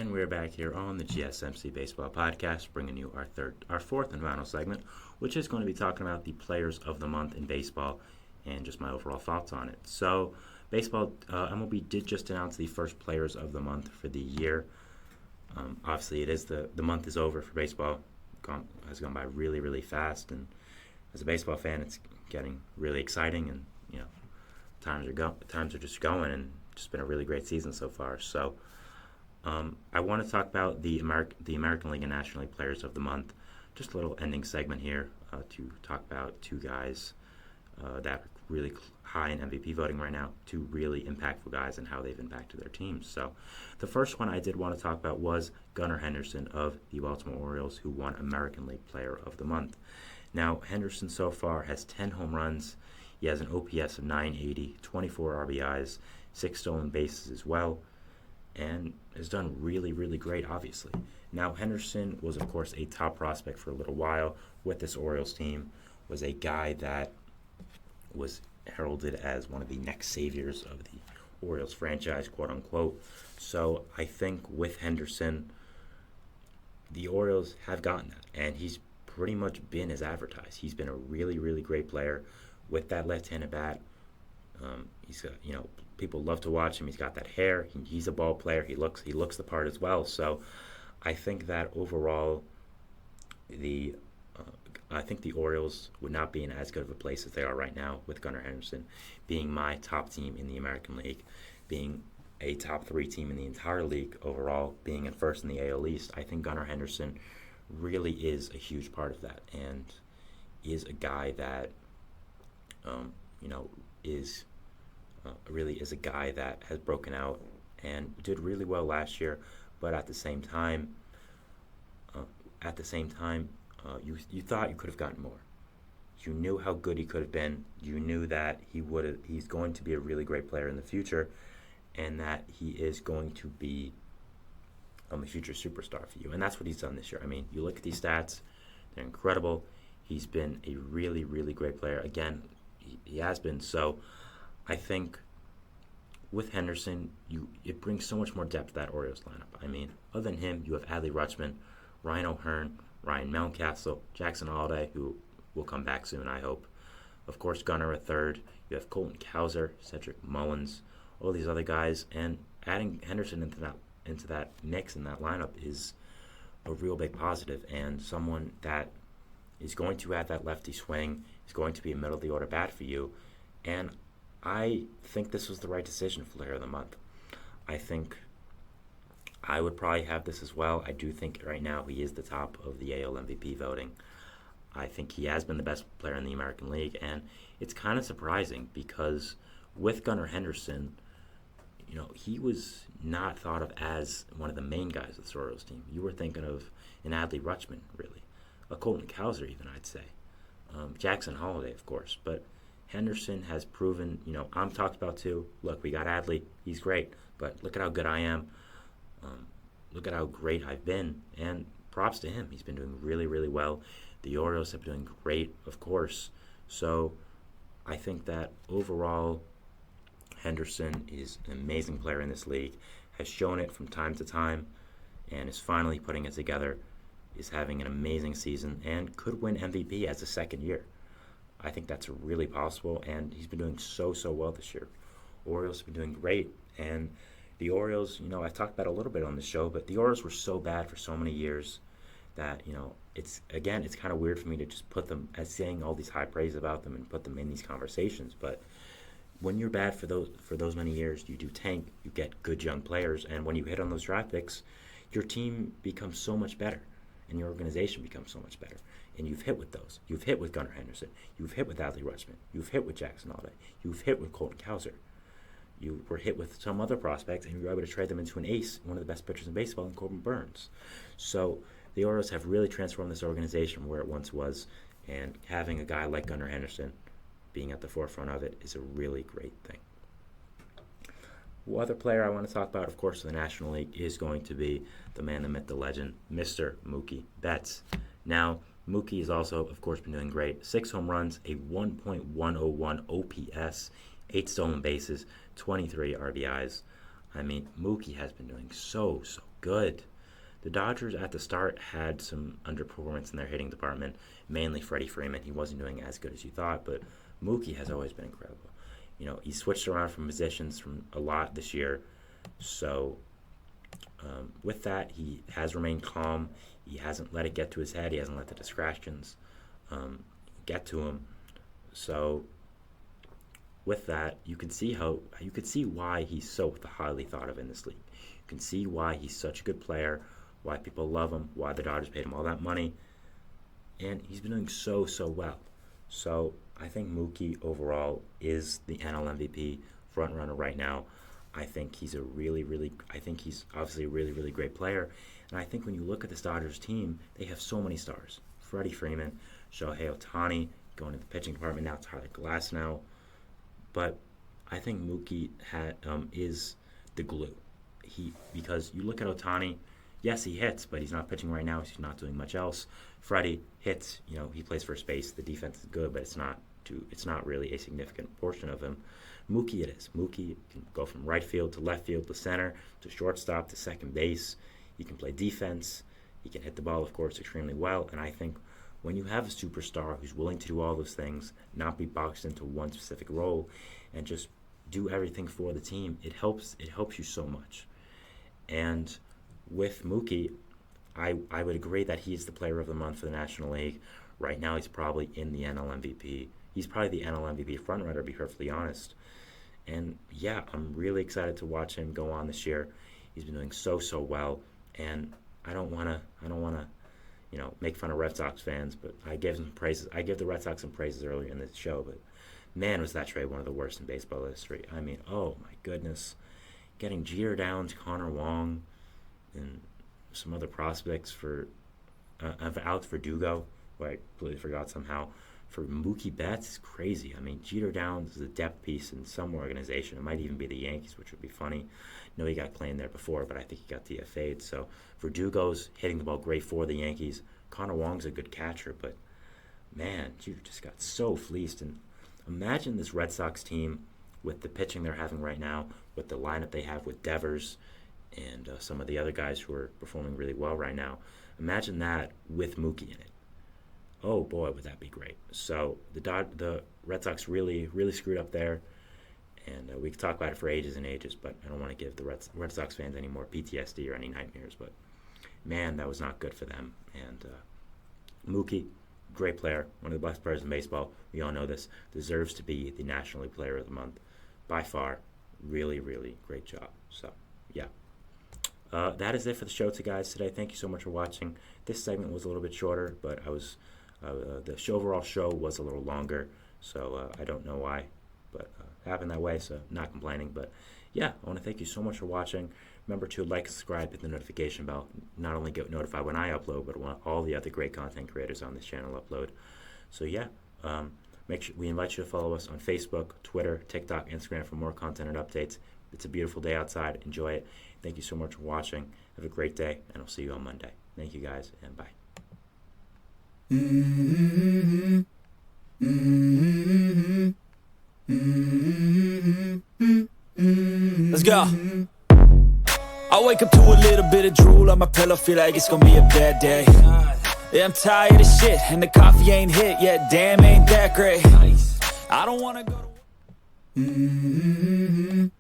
And we're back here on the GSMC Baseball Podcast, bringing you our fourth and final segment, which is going to be talking about the players of the month in baseball and just my overall thoughts on it. So, baseball, MLB did just announce the first players of the month for the year. Obviously, it is the month is over for baseball. Has gone by really, really fast, and as a baseball fan, it's getting really exciting, and times are just going, and just been a really great season so far. So. I want to talk about the American League and National League Players of the Month. Just a little ending segment here to talk about two guys that are really high in MVP voting right now, two really impactful guys and how they've impacted their teams. So the first one I did want to talk about was Gunnar Henderson of the Baltimore Orioles, who won American League Player of the Month. Now, Henderson so far has 10 home runs. He has an OPS of 980, 24 RBIs, 6 stolen bases as well, and has done really, really great, obviously. Now, Henderson was, of course, a top prospect for a little while with this Orioles team, was a guy that was heralded as one of the next saviors of the Orioles franchise, quote-unquote. So I think with Henderson, the Orioles have gotten that, and he's pretty much been as advertised. He's been a really, really great player with that left-handed bat. He's got, people love to watch him. He's got that hair. He's a ball player. He looks the part as well. So I think that overall, I think the Orioles would not be in as good of a place as they are right now with Gunnar Henderson being my top team in the American League, being a top 3 team in the entire league overall, being in first in the AL East. I think Gunnar Henderson really is a huge part of that, and is a guy that really is a guy that has broken out and did really well last year. But at the same time, you thought you could have gotten more. You knew how good he could have been. You knew that he's going to be a really great player in the future, and that he is going to be a future superstar for you. And that's what he's done this year. I mean, you look at these stats; they're incredible. He's been a really, really great player. Again, he has been. So I think with Henderson, it brings so much more depth to that Orioles lineup. I mean, other than him, you have Adley Rutschman, Ryan O'Hearn, Ryan Mountcastle, Jackson Holliday, who will come back soon, I hope. Of course, Gunnar at third. You have Colton Cowser, Cedric Mullins, all these other guys, and adding Henderson into that mix in that lineup is a real big positive, and someone that is going to add that lefty swing, is going to be a middle of the order bat for you, and I think this was the right decision for Player of the Month. I think I would probably have this as well. I do think right now he is the top of the AL MVP voting. I think he has been the best player in the American League, and it's kind of surprising because with Gunnar Henderson, he was not thought of as one of the main guys of the Orioles team. You were thinking of an Adley Rutschman, really. A Colton Cowser, even, I'd say. Jackson Holliday, of course. But Henderson has proven, I'm talked about too. Look, we got Adley. He's great. But look at how good I am. Look at how great I've been. And props to him. He's been doing really, really well. The Orioles have been doing great, of course. So I think that overall, Henderson is an amazing player in this league, has shown it from time to time, and is finally putting it together, is having an amazing season, and could win MVP as a second year. I think that's really possible, and he's been doing so well this year. Orioles have been doing great, and the Orioles, I've talked about it a little bit on the show, but the Orioles were so bad for so many years that, it's kind of weird for me to just put them as saying all these high praise about them and put them in these conversations, but when you're bad for those many years, you do tank, you get good young players, and when you hit on those draft picks, your team becomes so much better, and your organization becomes so much better. And you've hit with those. You've hit with Gunnar Henderson. You've hit with Adley Rutschman. You've hit with Jackson Holliday. You've hit with Colton Cowser. You were hit with some other prospects, and you were able to trade them into an ace, one of the best pitchers in baseball, in Corbin Burns. So the Orioles have really transformed this organization where it once was, and having a guy like Gunnar Henderson being at the forefront of it is a really great thing. One other player I want to talk about, of course, in the National League is going to be the man, the myth, the legend, Mr. Mookie Betts. Now, Mookie has also, of course, been doing great. 6 home runs, a 1.101 OPS, 8 stolen bases, 23 RBIs. I mean, Mookie has been doing so good. The Dodgers at the start had some underperformance in their hitting department, mainly Freddie Freeman. He wasn't doing as good as you thought, but Mookie has always been incredible. He switched around from positions from a lot this year, so with that, he has remained calm. He hasn't let it get to his head. He hasn't let the distractions get to him. So with that, you can see why he's so highly thought of in this league. You can see why he's such a good player, why people love him, why the Dodgers paid him all that money, and he's been doing so well. So I think Mookie overall is the NL MVP front runner right now. I think he's obviously a really great player, and I think when you look at this Dodgers team, they have so many stars. Freddie Freeman, Shohei Ohtani, going to the pitching department now, Tyler Glasnow. But I think Mookie is the glue. Because you look at Ohtani, yes, he hits, but he's not pitching right now. He's not doing much else. Freddie hits. He plays first base. The defense is good, but it's not really a significant portion of him. Mookie it is. Mookie can go from right field to left field to center to shortstop to second base. He can play defense. He can hit the ball, of course, extremely well. And I think when you have a superstar who's willing to do all those things, not be boxed into one specific role, and just do everything for the team, it helps you so much. And with Mookie, I would agree that he's the player of the month for the National League. Right now, he's probably in the NL MVP. He's probably the NL MVP frontrunner, to be perfectly honest. And yeah, I'm really excited to watch him go on this year. He's been doing so well, and I don't want to, make fun of Red Sox fans, but I gave some praises. I gave the Red Sox some praises earlier in this show, but man, was that trade one of the worst in baseball history. I mean, oh my goodness, getting Jeter down to Connor Wong and some other prospects for Alex Verdugo, who I completely forgot somehow. For Mookie Betts, is crazy. I mean, Jeter Downs is a depth piece in some organization. It might even be the Yankees, which would be funny. No, he got playing there before, but I think he got DFA'd. So Verdugo's hitting the ball great for the Yankees. Connor Wong's a good catcher, but man, Jeter just got so fleeced. And imagine this Red Sox team with the pitching they're having right now, with the lineup they have with Devers and some of the other guys who are performing really well right now. Imagine that with Mookie in it. Oh boy, would that be great. So the Red Sox really screwed up there, and we could talk about it for ages and ages, but I don't want to give the Red Sox fans any more PTSD or any nightmares, but man, that was not good for them. And Mookie, great player, one of the best players in baseball, we all know this, deserves to be the National League Player of the Month by far. Really great job. So yeah, that is it for the show guys today. Thank you so much for watching. This segment was a little bit shorter, but the overall show was a little longer, so I don't know why, but it happened that way, so not complaining. But yeah, I want to thank you so much for watching. Remember to like, subscribe, hit the notification bell. Not only get notified when I upload, but when all the other great content creators on this channel upload. So yeah, make sure we invite you to follow us on Facebook, Twitter, TikTok, Instagram for more content and updates. It's a beautiful day outside. Enjoy it. Thank you so much for watching. Have a great day, and I'll see you on Monday. Thank you guys, and bye. Let's go. I wake up to a little bit of drool on my pillow, feel like it's gonna be a bad day. Yeah, I'm tired of shit, and the coffee ain't hit yet. Damn, ain't that great. I don't wanna go to